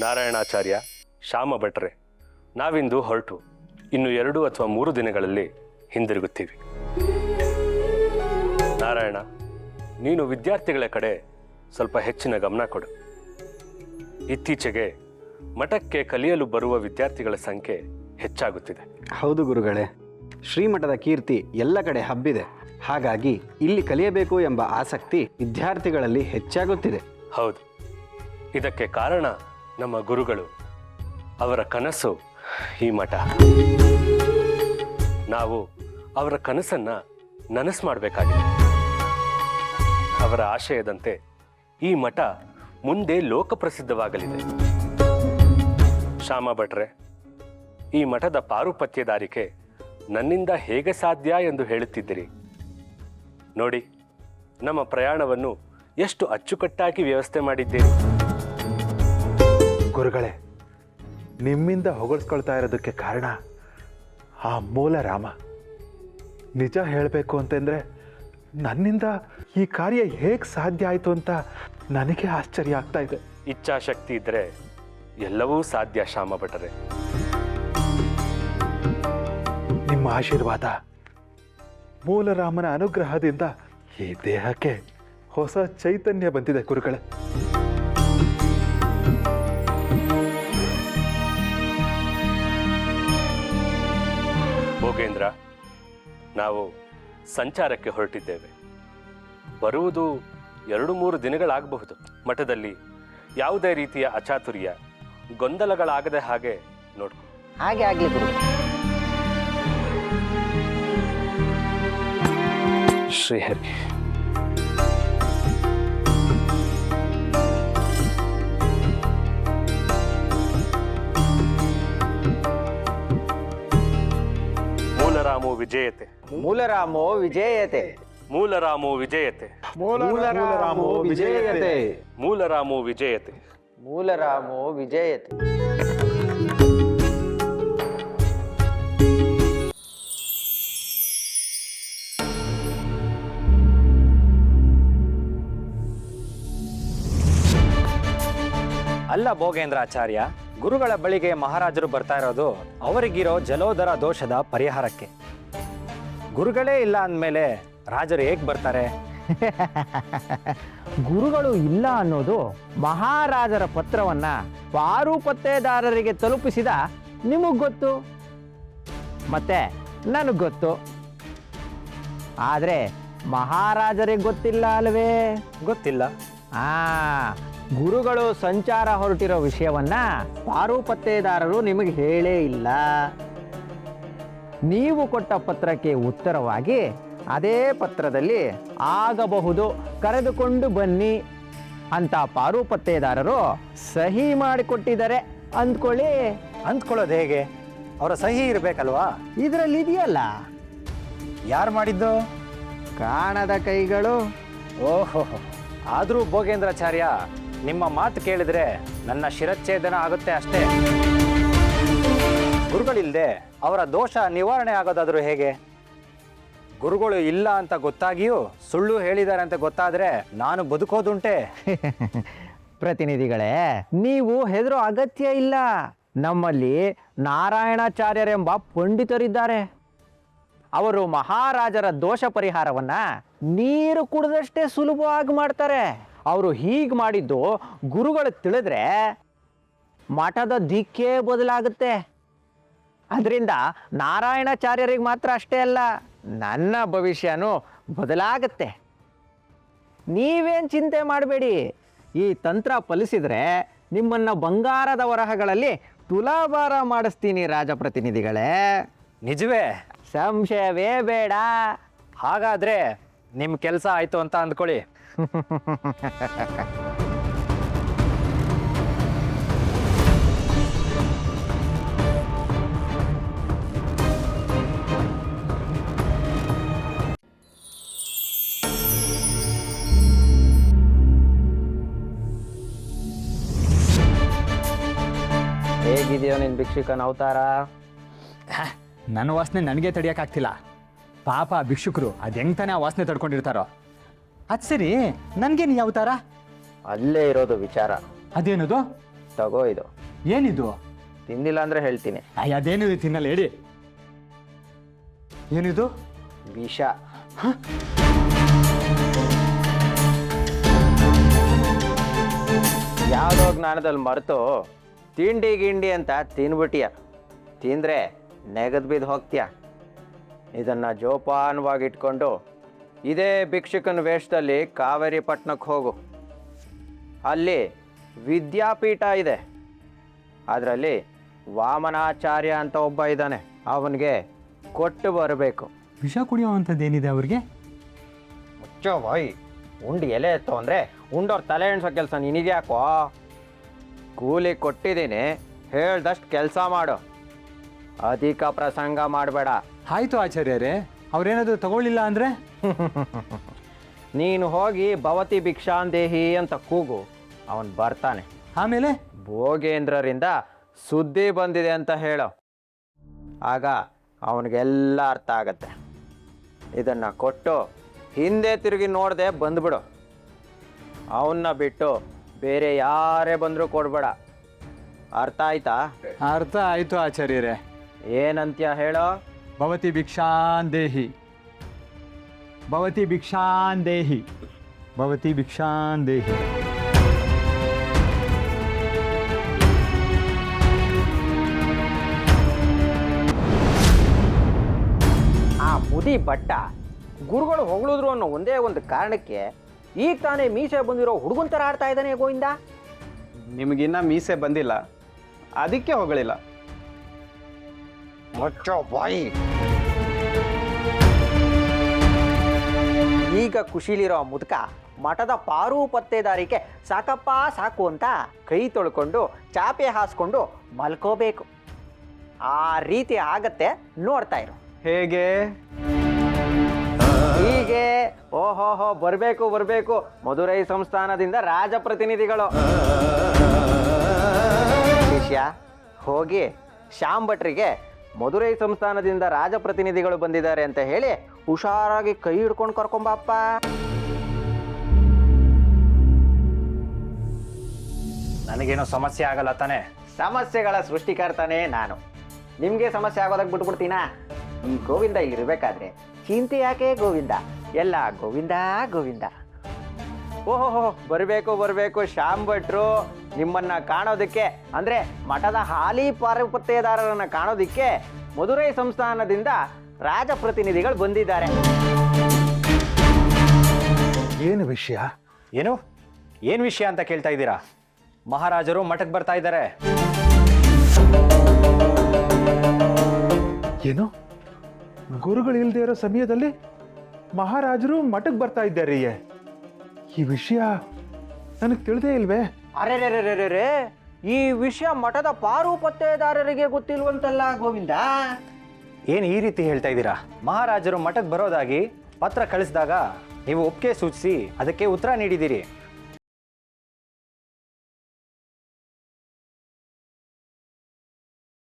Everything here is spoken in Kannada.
ನಾರಾಯಣಾಚಾರ್ಯ, ಶ್ಯಾಮ ಭಟ್ರೆ, ನಾವಿಂದು ಹೊರಟು ಇನ್ನು 2 ಅಥವಾ 3 ದಿನಗಳಲ್ಲಿ ಹಿಂದಿರುಗುತ್ತೀವಿ. ನಾರಾಯಣ, ನೀನು ವಿದ್ಯಾರ್ಥಿಗಳ ಕಡೆ ಸ್ವಲ್ಪ ಹೆಚ್ಚಿನ ಗಮನ ಕೊಡು. ಇತ್ತೀಚೆಗೆ ಮಠಕ್ಕೆ ಕಲಿಯಲು ಬರುವ ವಿದ್ಯಾರ್ಥಿಗಳ ಸಂಖ್ಯೆ ಹೆಚ್ಚಾಗುತ್ತಿದೆ. ಹೌದು ಗುರುಗಳೇ, ಶ್ರೀಮಠದ ಕೀರ್ತಿ ಎಲ್ಲ ಕಡೆ ಹಬ್ಬಿದೆ. ಹಾಗಾಗಿ ಇಲ್ಲಿ ಕಲಿಯಬೇಕು ಎಂಬ ಆಸಕ್ತಿ ವಿದ್ಯಾರ್ಥಿಗಳಲ್ಲಿ ಹೆಚ್ಚಾಗುತ್ತಿದೆ. ಹೌದು, ಇದಕ್ಕೆ ಕಾರಣ ನಮ್ಮ ಗುರುಗಳು. ಅವರ ಕನಸು ಈ ಮಠ. ನಾವು ಅವರ ಕನಸನ್ನ ನನಸು ಮಾಡಬೇಕಾಗಿದೆ. ಅವರ ಆಶಯದಂತೆ ಈ ಮಠ ಮುಂದೆ ಲೋಕಪ್ರಸಿದ್ಧವಾಗಲಿದೆ. ಶ್ಯಾಮ ಭಟ್ರೆ, ಈ ಮಠದ ಪಾರುಪತ್ಯದಾರಿಕೆ ನನ್ನಿಂದ ಹೇಗೆ ಸಾಧ್ಯ ಎಂದು ಹೇಳುತ್ತಿದ್ದೀರಿ? ನೋಡಿ, ನಮ್ಮ ಪ್ರಯಾಣವನ್ನು ಎಷ್ಟು ಅಚ್ಚುಕಟ್ಟಾಗಿ ವ್ಯವಸ್ಥೆ ಮಾಡಿದ್ದೀರಿ. ಗುರುಗಳೇ, ನಿಮ್ಮಿಂದ ಹೊಗಳಿಸ್ಕೊಳ್ತಾ ಇರೋದಕ್ಕೆ ಕಾರಣ ಆ ಮೂಲ ರಾಮ. ನಿಜ ಹೇಳಬೇಕು ಅಂತಂದರೆ ನನ್ನಿಂದ ಈ ಕಾರ್ಯ ಹೇಗೆ ಸಾಧ್ಯ ಆಯಿತು ಅಂತ ನನಗೆ ಆಶ್ಚರ್ಯ ಆಗ್ತಾ ಇದೆ. ಇಚ್ಛಾಶಕ್ತಿ ಇದ್ದರೆ ಎಲ್ಲವೂ ಸಾಧ್ಯ ಶ್ಯಾಮ ಭಟ್ರೆ. ನಿಮ್ಮ ಆಶೀರ್ವಾದ, ಮೂಲರಾಮನ ಅನುಗ್ರಹದಿಂದ ಈ ದೇಹಕ್ಕೆ ಹೊಸ ಚೈತನ್ಯ ಬಂದಿದೆ ಗುರುಗಳೇ. ಭೋಗೇಂದ್ರ, ನಾವು ಸಂಚಾರಕ್ಕೆ ಹೊರಟಿದ್ದೇವೆ. ಬರುವುದು 2-3 ದಿನಗಳಾಗಬಹುದು. ಮಠದಲ್ಲಿ ಯಾವುದೇ ರೀತಿಯ ಅಚಾತುರ್ಯ, ಗೊಂದಲಗಳಾಗದೆ ಹಾಗೆ ನೋಡ್ಕೊ. ಹಾಗೆ ಆಗ್ಲಿ ಗುರು. ಶ್ರೀಹರಿ. ಮೂಲರಾಮೋ ವಿಜಯತೆ. ಮೂಲರಾಮೋ ವಿಜಯತೆ. ಮೂಲರಾಮೋ ವಿಜಯತೆ. ಮೂಲರಾಮೋ ವಿಜಯತೆ. ಮೂಲರಾಮೋ ವಿಜಯತೆ. ಮೂಲರಾಮೋ ವಿಜಯತೆ. ಅಲ್ಲ ಭೋಗೇಂದ್ರಾಚಾರ್ಯ, ಗುರುಗಳ ಬಳಿಗೆ ಮಹಾರಾಜರು ಬರ್ತಾ ಇರೋದು ಅವರಿಗಿರೋ ಜಲೋದರ ದೋಷದ ಪರಿಹಾರಕ್ಕೆ. ಗುರುಗಳೇ ಇಲ್ಲ ಅಂದಮೇಲೆ ರಾಜರು ಹೇಗೆ ಬರ್ತಾರೆ? ಗುರುಗಳು ಇಲ್ಲ ಅನ್ನೋದು ಮಹಾರಾಜರ ಪತ್ರವನ್ನ ಪಾರುಪತ್ತೆದಾರರಿಗೆ ತಲುಪಿಸಿದ ನಿಮಗ್ ಗೊತ್ತು, ಮತ್ತೆ ನನಗ್ ಗೊತ್ತು. ಆದ್ರೆ ಮಹಾರಾಜರಿಗೆ ಗೊತ್ತಿಲ್ಲ ಅಲ್ವೇ? ಗೊತ್ತಿಲ್ಲ. ಗುರುಗಳು ಸಂಚಾರ ಹೊರಟಿರೋ ವಿಷಯವನ್ನ ಪಾರುಪತ್ತೆದಾರರು ನಿಮಗೆ ಹೇಳೇ ಇಲ್ಲ. ನೀವು ಕೊಟ್ಟ ಪತ್ರಕ್ಕೆ ಉತ್ತರವಾಗಿ ಅದೇ ಪತ್ರದಲ್ಲಿ ಆಗಬಹುದು, ಕರೆದುಕೊಂಡು ಬನ್ನಿ ಅಂತ ಪಾರುಪತ್ತೆದಾರರು ಸಹಿ ಮಾಡಿಕೊಟ್ಟಿದ್ದಾರೆ ಅಂದ್ಕೊಳ್ಳಿ. ಅಂದ್ಕೊಳ್ಳೋದು ಹೇಗೆ? ಅವರ ಸಹಿ ಇರಬೇಕಲ್ವಾ? ಇದರಲ್ಲಿ ಇದೆಯಲ್ಲ, ಯಾರು ಮಾಡಿದ್ದು? ಕಾಣದ ಕೈಗಳು. ಓಹೋ, ಆದರೂ ಭೋಗೇಂದ್ರಾಚಾರ್ಯ, ನಿಮ್ಮ ಮಾತು ಕೇಳಿದ್ರೆ ನನ್ನ ಶಿರಚ್ಛೇದನ ಆಗುತ್ತೆ ಅಷ್ಟೇ. ಗುರುಗಳಿಲ್ಲದೆ ಅವರ ದೋಷ ನಿವಾರಣೆ ಆಗೋದಾದರೂ ಹೇಗೆ? ಗುರುಗಳು ಇಲ್ಲ ಅಂತ ಗೊತ್ತಾಗಿಯೂ ಸುಳ್ಳು ಹೇಳಿದ್ದಾರೆ ಅಂತ ಗೊತ್ತಾದ್ರೆ ನಾನು ಬದುಕೋದುಂಟೆ. ಪ್ರತಿನಿಧಿಗಳೇ, ನೀವು ಹೆದರೋ ಅಗತ್ಯ ಇಲ್ಲ. ನಮ್ಮಲ್ಲಿ ನಾರಾಯಣಾಚಾರ್ಯರೆಂಬ ಪಂಡಿತರಿದ್ದಾರೆ. ಅವರು ಮಹಾರಾಜರ ದೋಷ ಪರಿಹಾರವನ್ನ ನೀರು ಕುಡಿದಷ್ಟೇ ಸುಲಭವಾಗಿ ಮಾಡ್ತಾರೆ. ಅವರು ಹೀಗೆ ಮಾಡಿದ್ದು ಗುರುಗಳು ತಿಳಿದ್ರೆ ಮಠದ ದಿಕ್ಕೇ ಬದಲಾಗುತ್ತೆ. ಅದರಿಂದ ನಾರಾಯಣಾಚಾರ್ಯರಿಗೆ ಮಾತ್ರ ಅಷ್ಟೇ ಅಲ್ಲ, ನನ್ನ ಭವಿಷ್ಯನೂ ಬದಲಾಗುತ್ತೆ. ನೀವೇನು ಚಿಂತೆ ಮಾಡಬೇಡಿ. ಈ ತಂತ್ರ ಫಲಿಸಿದ್ರೆ ನಿಮ್ಮನ್ನು ಬಂಗಾರದ ವರಹಗಳಲ್ಲಿ ತುಲಾಭಾರ ಮಾಡಿಸ್ತೀನಿ ರಾಜಪ್ರತಿನಿಧಿಗಳೇ. ನಿಜವೇ? ಸಂಶಯವೇ ಬೇಡ. ಹಾಗಾದ್ರೆ ನಿಮ್ಮ ಕೆಲಸ ಆಯ್ತು ಅಂತ ಅಂದ್ಕೊಳ್ಳಿ. ಹೇಗಿದೆಯೋ ನಿನ್ನ ಭಿಕ್ಷುಕನ ಅವತಾರ? ನನ್ನ ವಾಸನೆ ನನಗೆ ತಡಿಯೋಕ್ಕಾಗ್ತಿಲ್ಲ. ಪಾಪ ಭಿಕ್ಷುಕರು ಅದು ಹೆಂಗೆ ತಾನೇ ಆ ವಾಸನೆ ತಡ್ಕೊಂಡಿರ್ತಾರೋ. ಅದು ಸರಿ, ನನಗೇನು ಅವತಾರ? ಅಲ್ಲೇ ಇರೋದು ವಿಚಾರ. ಅದೇನದು? ತಗೋ ಇದು. ಏನಿದು? ತಿಂದಿಲ್ಲ ಅಂದರೆ ಹೇಳ್ತೀನಿ. ಅದೇನಿದೆ ತಿನ್ನಲ್ಲ ಹೇಳಿ. ಏನಿದು? ವಿಷ. ಯಾವುದೋ ಜ್ಞಾನದಲ್ಲಿ ಮರೆತು ತಿಂಡಿ ಗಿಂಡಿ ಅಂತ ತಿನ್ಬಿಟ್ಟಿಯ. ತಿಂದರೆ ನೆಗದು ಬಿದ್ದು ಹೋಗ್ತೀಯ. ಇದನ್ನು ಜೋಪಾನವಾಗಿ ಇಟ್ಕೊಂಡು ಇದೇ ಭಿಕ್ಷುಕನ ವೇಷದಲ್ಲಿ ಕಾವೇರಿ ಪಟ್ಟಣಕ್ಕೆ ಹೋಗು. ಅಲ್ಲಿ ವಿದ್ಯಾಪೀಠ ಇದೆ. ಅದರಲ್ಲಿ ವಾಮನಾಚಾರ್ಯ ಅಂತ ಒಬ್ಬ ಇದ್ದಾನೆ. ಅವನಿಗೆ ಕೊಟ್ಟು ಬರಬೇಕು. ವಿಷ ಕುಡಿಯೋವಂಥದ್ದೇನಿದೆ ಅವ್ರಿಗೆ? ಮುಚ್ಚೋ ಬಾಯಿ. ಉಂಡು ಎಲೆ ಎತ್ತು ಅಂದರೆ ಉಂಡೋರ್ ತಲೆ ಎಣ್ಸೋ ಕೆಲಸ ನಿನಗೆ ಯಾಕೋ? ಕೂಲಿ ಕೊಟ್ಟಿದ್ದೀನಿ, ಹೇಳ್ದಷ್ಟು ಕೆಲಸ ಮಾಡು. ಅಧಿಕ ಪ್ರಸಂಗ ಮಾಡಬೇಡ. ಆಯ್ತು ಆಚಾರ್ಯರೇ, ಅವ್ರೇನಾದ್ರು ತಗೊಳ್ಳಿಲ್ಲ ಅಂದರೆ? ನೀನು ಹೋಗಿ ಭವತಿ ಭಿಕ್ಷಾಂದೇಹಿ ಅಂತ ಕೂಗು, ಅವನು ಬರ್ತಾನೆ. ಆಮೇಲೆ ಭೋಗೇಂದ್ರರಿಂದ ಸುದ್ದಿ ಬಂದಿದೆ ಅಂತ ಹೇಳು. ಆಗ ಅವನಿಗೆಲ್ಲ ಅರ್ಥ ಆಗತ್ತೆ. ಇದನ್ನು ಕೊಟ್ಟು ಹಿಂದೆ ತಿರುಗಿ ನೋಡದೆ ಬಂದ್ಬಿಡು. ಅವನ್ನ ಬಿಟ್ಟು ಬೇರೆ ಯಾರೇ ಬಂದರೂ ಕೊಡಬೇಡ. ಅರ್ಥ ಆಯ್ತಾ? ಅರ್ಥ ಆಯ್ತು ಆಚಾರ್ಯರೇ. ಏನಂತ್ಯ ಹೇಳೋ? ಭವತಿ ಭಿಕ್ಷಾಂದೇಹಿ, ಭವತಿ ಭಿಕ್ಷಾಂದೇಹಿ, ಭವತಿ ಭಿಕ್ಷಾಂದೇಹಿ. ಆ ಮುದಿ ಬಟ್ಟ ಗುರುಗಳು ಹೊಗಳಿದ್ರು ಅನ್ನೋ ಒಂದೇ ಒಂದು ಕಾರಣಕ್ಕೆ ಈಗ ತಾನೇ ಮೀಸೆ ಬಂದಿರೋ ಹುಡುಗನ್ ಥರ ಆಡ್ತಾ ಇದ್ದಾನೆ ಗೋವಿಂದ. ನಿಮಗಿನ್ನ ಮೀಸೆ ಬಂದಿಲ್ಲ, ಅದಕ್ಕೆ ಹೊಗಳಿಲ್ಲ. ಮುಚ್ಚೋ ಬಾಯಿ. ಈಗ ಖುಷಿಲಿರೋ ಮುದುಕ ಮಠದ ಪಾರು ಪತ್ತೇದಾರಿಕೆ ಸಾಕಪ್ಪ ಸಾಕು ಅಂತ ಕೈ ತೊಳ್ಕೊಂಡು ಚಾಪೆ ಹಾಸ್ಕೊಂಡು ಮಲ್ಕೋಬೇಕು. ಆ ರೀತಿ ಆಗತ್ತೆ, ನೋಡ್ತಾ ಇರು. ಹೇಗೆ? ಹೀಗೆ. ಓಹೋಹೋ, ಬರಬೇಕು ಬರಬೇಕು. ಮಧುರೈ ಸಂಸ್ಥಾನದಿಂದ ರಾಜಪ್ರತಿನಿಧಿಗಳು. ಶಿಷ್ಯ, ಹೋಗಿ ಶ್ಯಾಮ್ ಭಟ್ರಿಗೆ ಮಧುರೈ ಸಂಸ್ಥಾನದಿಂದ ರಾಜಪ್ರತಿನಿಧಿಗಳು ಬಂದಿದ್ದಾರೆ ಅಂತ ಹೇಳಿ ಹುಷಾರಾಗಿ ಕೈ ಹಿಡ್ಕೊಂಡು ಕರ್ಕೊಂಬಪ್ಪ. ನನಗೇನೋ ಸಮಸ್ಯೆ ಆಗಲ್ಲ ತಾನೆ? ಸಮಸ್ಯೆಗಳ ಸೃಷ್ಟಿಕರ್ತಾನೆ ನಾನು. ನಿಮಗೆ ಸಮಸ್ಯೆ ಆಗೋದಕ್ಕೆ ಬಿಟ್ಬಿಡ್ತೀನಾ? ಈ ಗೋವಿಂದ ಇಲ್ಲಿರ್ಬೇಕಾದ್ರೆ ಚಿಂತೆ ಯಾಕೆ ಗೋವಿಂದ? ಎಲ್ಲ ಗೋವಿಂದ ಗೋವಿಂದ. ಓಹೋಹೋ, ಬರಬೇಕು ಬರಬೇಕು. ಶ್ಯಾಮ್ ಭಟ್ರು ನಿಮ್ಮನ್ನ ಕಾಣೋದಕ್ಕೆ, ಅಂದ್ರೆ ಮಠದ ಹಾಲಿ ಪಾರುಪತ್ಯೆದಾರರನ್ನ ಕಾಣೋದಕ್ಕೆ ಮಧುರೈ ಸಂಸ್ಥಾನದಿಂದ ರಾಜಪ್ರತಿನಿಧಿಗಳು ಬಂದಿದ್ದಾರೆ. ಏನು ವಿಷಯ? ಏನು ವಿಷಯ ಅಂತ ಕೇಳ್ತಾ ಇದ್ದೀರಾ? ಮಹಾರಾಜರು ಮಠಕ್ಕೆ ಬರ್ತಾ ಇದ್ದಾರೆ. ಏನು? ಗುರುಗಳು ಇಲ್ಲದೆ ಇರೋ ಸಮಯದಲ್ಲಿ ಮಹಾರಾಜರು ಮಠಕ್ಕೆ ಬರ್ತಾ ಇದ್ದಾರೆ. ಈ ವಿಷಯ ನನಗೆ ತಿಳಿದೇ ಇಲ್ವೇ? ಅರೆ, ಈ ವಿಷಯ ಮಠದ ಪಾರುಪತ್ಯೆದಾರರಿಗೆ ಗೊತ್ತಿಲ್ವಂತಲ್ಲ ಗೋವಿಂದ. ಏನು ಈ ರೀತಿ ಹೇಳ್ತಾ ಇದ್ದೀರಾ? ಮಹಾರಾಜರು ಮಠಕ್ಕೆ ಬರೋದಾಗಿ ಪತ್ರ ಕಳಿಸಿದಾಗ ನೀವು ಒಪ್ಪಿಗೆ ಸೂಚಿಸಿ ಅದಕ್ಕೆ ಉತ್ತರ ನೀಡಿದ್ದೀರಿ.